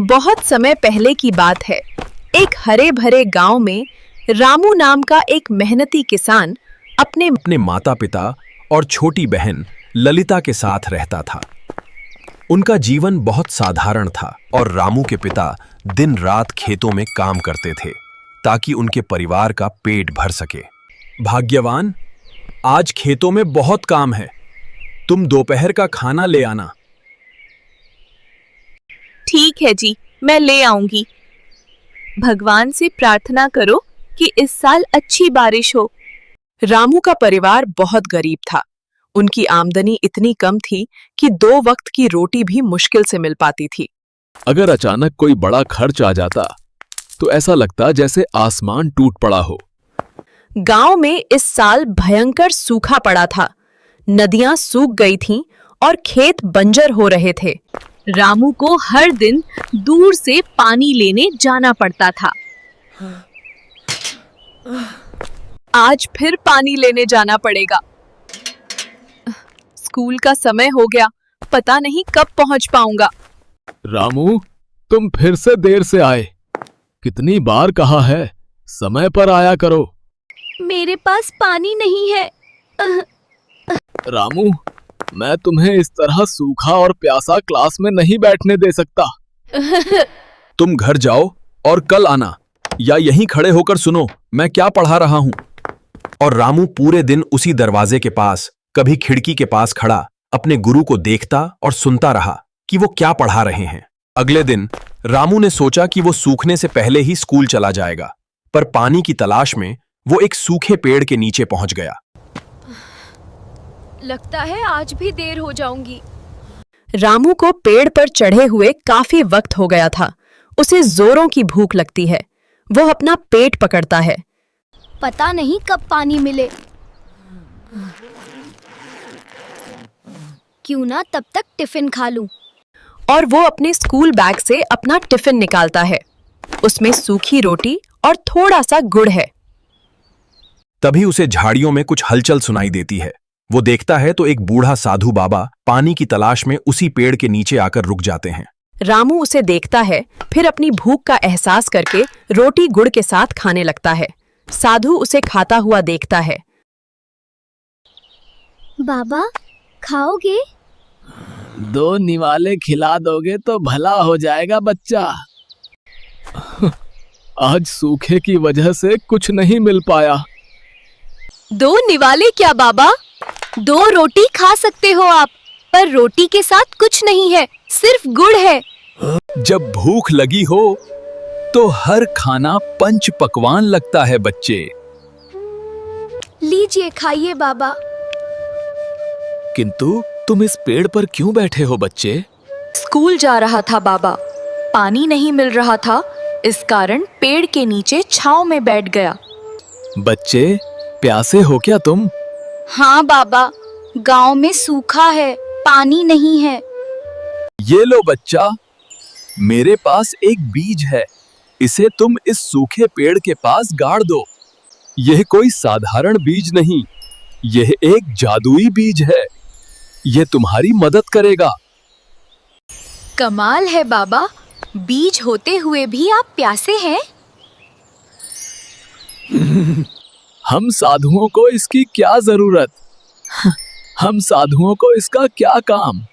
बहुत समय पहले की बात है। एक हरे भरे गांव में रामू नाम का एक मेहनती किसान अपने माता पिता और छोटी बहन ललिता के साथ रहता था। उनका जीवन बहुत साधारण था और रामू के पिता दिन रात खेतों में काम करते थे ताकि उनके परिवार का पेट भर सके। भाग्यवान, आज खेतों में बहुत काम है, तुम दोपहर का खाना ले आना। ठीक है जी, मैं ले आऊंगी। भगवान से प्रार्थना करो कि इस साल अच्छी बारिश हो। रामू का परिवार बहुत गरीब था। उनकी आमदनी इतनी कम थी कि 2 वक्त की रोटी भी मुश्किल से मिल पाती थी। अगर अचानक कोई बड़ा खर्च आ जाता तो ऐसा लगता जैसे आसमान टूट पड़ा हो। गांव में इस साल भयंकर सूखा पड़ा था। नदियां सूख गई थीं और खेत बंजर हो रहे थे। रामू को हर दिन दूर से पानी लेने जाना पड़ता था। आज फिर पानी लेने जाना पड़ेगा। स्कूल का समय हो गया, पता नहीं कब पहुंच पाऊंगा। रामू, तुम फिर से देर से आए। कितनी बार कहा है समय पर आया करो। मेरे पास पानी नहीं है। रामू, मैं तुम्हें इस तरह सूखा और प्यासा क्लास में नहीं बैठने दे सकता। तुम घर जाओ और कल आना, या यहीं खड़े होकर सुनो मैं क्या पढ़ा रहा हूं। और रामू पूरे दिन उसी दरवाजे के पास, कभी खिड़की के पास खड़ा अपने गुरु को देखता और सुनता रहा कि वो क्या पढ़ा रहे हैं। अगले दिन रामू ने सोचा कि वो सूखने से पहले ही स्कूल चला जाएगा, पर पानी की तलाश में वो एक सूखे पेड़ के नीचे पहुंच गया। लगता है आज भी देर हो जाऊंगी। रामू को पेड़ पर चढ़े हुए काफी वक्त हो गया था। उसे जोरों की भूख लगती है। वो अपना पेट पकड़ता है। पता नहीं कब पानी मिले। क्यों ना तब तक टिफिन खा लूं। और वो अपने स्कूल बैग से अपना टिफिन निकालता है। उसमें सूखी रोटी और थोड़ा सा गुड़ है। तभी उसे झाड़ियों में कुछ हलचल सुनाई देती है। वो देखता है तो एक बूढ़ा साधु बाबा पानी की तलाश में उसी पेड़ के नीचे आकर रुक जाते हैं। रामू उसे देखता है, फिर अपनी भूख का एहसास करके रोटी गुड़ के साथ खाने लगता है। साधु उसे खाता हुआ देखता है। बाबा, खाओगे? 2 निवाले खिला दोगे तो भला हो जाएगा बच्चा। आज सूखे की वजह से कुछ नहीं मिल पाया। 2 निवाले क्या बाबा? 2 रोटी खा सकते हो आप, पर रोटी के साथ कुछ नहीं है, सिर्फ गुड़ है। जब भूख लगी हो तो हर खाना पंच पकवान लगता है बच्चे। लीजिए, खाइए बाबा। किंतु तुम इस पेड़ पर क्यों बैठे हो बच्चे? स्कूल जा रहा था बाबा, पानी नहीं मिल रहा था, इस कारण पेड़ के नीचे छांव में बैठ गया। बच्चे, प्यासे हो क्या तुम? हाँ बाबा, गांव में सूखा है, पानी नहीं है। ये लो बच्चा, मेरे पास एक बीज है, इसे तुम इस सूखे पेड़ के पास गाड़ दो। यह कोई साधारण बीज नहीं, यह एक जादुई बीज है। यह तुम्हारी मदद करेगा। कमाल है बाबा, बीज होते हुए भी आप प्यासे हैं। हम साधुओं को इसकी क्या जरूरत? हम साधुओं को इसका क्या काम?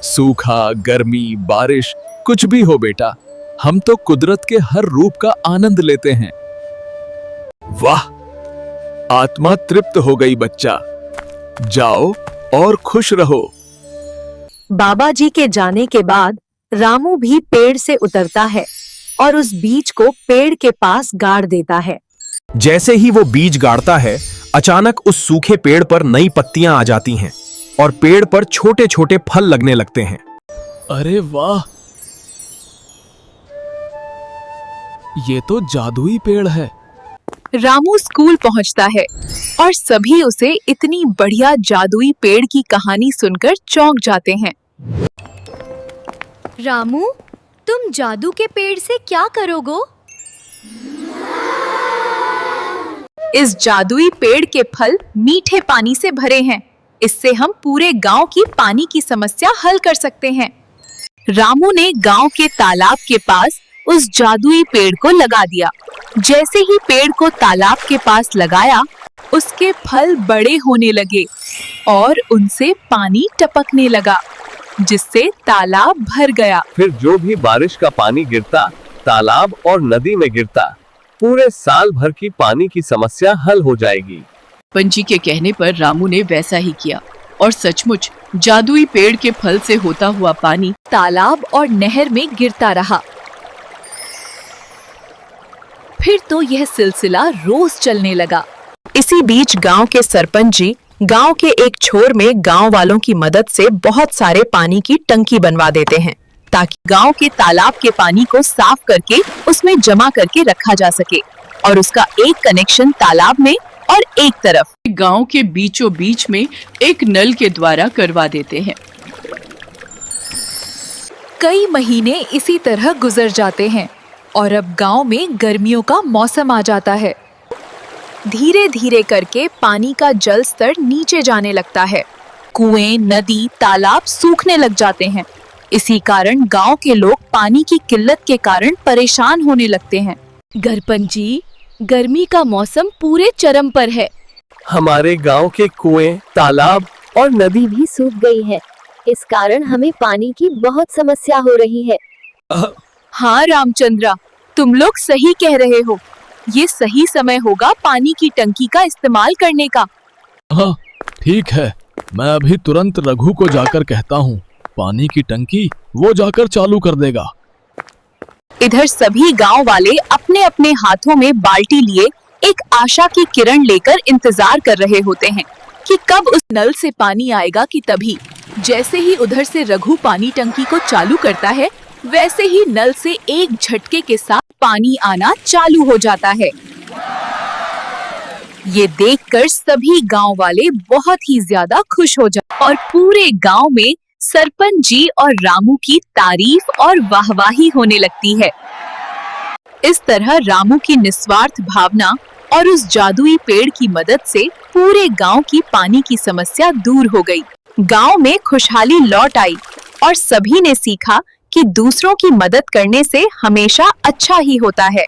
सूखा, गर्मी, बारिश, कुछ भी हो बेटा, हम तो कुदरत के हर रूप का आनंद लेते हैं। वाह, आत्मा तृप्त हो गई बच्चा। जाओ और खुश रहो। बाबा जी के जाने के बाद रामू भी पेड़ से उतरता है और उस बीज को पेड़ के पास गाड़ देता है। जैसे ही वो बीज गाड़ता है, अचानक उस सूखे पेड़ पर नई पत्तियां आ जाती हैं और पेड़ पर छोटे छोटे फल लगने लगते हैं। अरे वाह, ये तो जादुई पेड़ है। रामू स्कूल पहुंचता है और सभी उसे इतनी बढ़िया जादुई पेड़ की कहानी सुनकर चौंक जाते हैं। रामू, तुम जादू के पेड़ से क्या करोगे? इस जादुई पेड़ के फल मीठे पानी से भरे हैं। इससे हम पूरे गांव की पानी की समस्या हल कर सकते हैं। रामू ने गांव के तालाब के पास उस जादुई पेड़ को लगा दिया। जैसे ही पेड़ को तालाब के पास लगाया, उसके फल बड़े होने लगे और उनसे पानी टपकने लगा, जिससे तालाब भर गया। फिर जो भी बारिश का पानी गिरता तालाब और नदी में गिरता, पूरे साल भर की पानी की समस्या हल हो जाएगी। पंची के कहने पर रामू ने वैसा ही किया और सचमुच जादुई पेड़ के फल से होता हुआ पानी तालाब और नहर में गिरता रहा। फिर तो यह सिलसिला रोज चलने लगा। इसी बीच गांव के सरपंच जी गांव के एक छोर में गांव वालों की मदद से बहुत सारे पानी की टंकी बनवा देते हैं, ताकि गांव के तालाब के पानी को साफ करके उसमें जमा करके रखा जा सके और उसका एक कनेक्शन तालाब में और एक तरफ गांव के बीचों बीच में एक नल के द्वारा करवा देते हैं। कई महीने इसी तरह गुजर जाते हैं और अब गांव में गर्मियों का मौसम आ जाता है। धीरे धीरे करके पानी का जल स्तर नीचे जाने लगता है। कुएं, नदी, तालाब सूखने लग जाते हैं। इसी कारण गांव के लोग पानी की किल्लत के कारण परेशान होने लगते हैं। गरपन जी, गर्मी का मौसम पूरे चरम पर है। हमारे गांव के कुएं, तालाब और नदी भी सूख गई है। इस कारण हमें पानी की बहुत समस्या हो रही है। हाँ रामचंद्रा, तुम लोग सही कह रहे हो। ये सही समय होगा पानी की टंकी का इस्तेमाल करने का। हाँ ठीक है, मैं अभी तुरंत रघु को जाकर कहता हूँ, पानी की टंकी वो जाकर चालू कर देगा। इधर सभी गांव वाले अपने अपने हाथों में बाल्टी लिए एक आशा की किरण लेकर इंतजार कर रहे होते हैं कि कब उस नल से पानी आएगा। कि तभी जैसे ही उधर से रघु पानी टंकी को चालू करता है, वैसे ही नल से एक झटके के साथ पानी आना चालू हो जाता है। ये देखकर सभी गांव वाले बहुत ही ज्यादा खुश हो जाते और पूरे गांव में सरपंच जी और रामू की तारीफ और वाहवाही होने लगती है। इस तरह रामू की निस्वार्थ भावना और उस जादुई पेड़ की मदद से पूरे गांव की पानी की समस्या दूर हो गई। गांव में खुशहाली लौट आई और सभी ने सीखा कि दूसरों की मदद करने से हमेशा अच्छा ही होता है।